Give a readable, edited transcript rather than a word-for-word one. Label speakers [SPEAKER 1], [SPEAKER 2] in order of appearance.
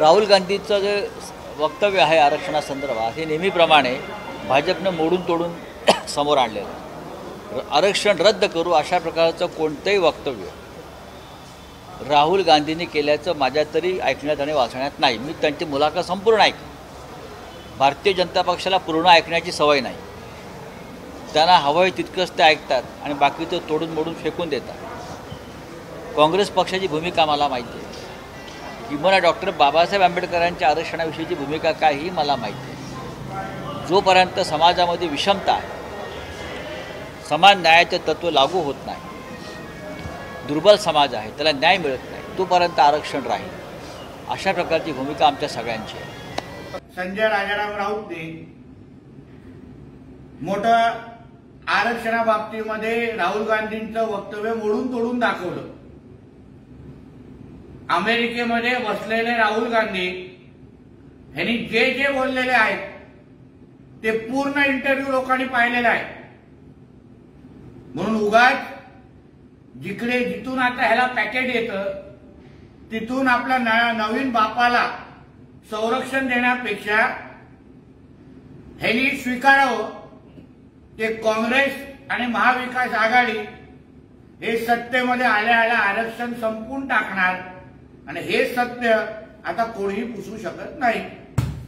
[SPEAKER 1] राहुल गांधीचं जे वक्तव्य आहे आरक्षणासंदर्भात हे नेहमीप्रमाणे भाजपनं मोडून तोडून समोर आणलेलं आहे। आरक्षण रद्द करू अशा प्रकारचं कोणतंही वक्तव्य राहुल गांधींनी केल्याचं माझ्या तरी ऐकण्यात आणि वाचण्यात नाही। मी त्यांची मुलाखत संपूर्ण ऐकली। भारतीय जनता पक्षाला पूर्ण ऐकण्याची सवय नाही। त्यांना हवं तितकंच ते ऐकतात आणि बाकीचं तोडून मोडून फेकून देतात। काँग्रेस पक्षाची भूमिका मला माहिती आहे, किंवा डॉक्टर बाबासाहेब आंबेडकरांच्या आरक्षणाविषयीची भूमिका काय ही मला माहिती आहे। जोपर्यंत समाजामध्ये विषमता आहे, समान न्यायाचं तत्त्व लागू होत नाही, दुर्बल समाज आहे, त्याला न्याय मिळत नाही, तोपर्यंत आरक्षण राहील। अशा प्रकारची भूमिका आमच्या सगळ्यांची आहे।
[SPEAKER 2] संजय राजाराम राऊतने मोठं आरक्षणाबाबतीमध्ये राहुल गांधींचं वक्तव्य मोडून तोडून दाखवलं। अमेरिकेमध्ये बसलेले राहुल गांधी यांनी जे जे बोललेले आहेत ते पूर्ण इंटरव्ह्यू लोकांनी पाहिलेला आहे। म्हणून उगाच जिथून आता ह्याला पॅकेट येतं तिथून आपल्या नवीन बापाला संरक्षण देण्यापेक्षा ह्यांनी स्वीकारावं की काँग्रेस आणि महाविकास आघाडी हे सत्तेमध्ये आल्या आल्या आरक्षण संपवून टाकणार आणि हे सत्य आता कोणीही पुसू शकत नाही।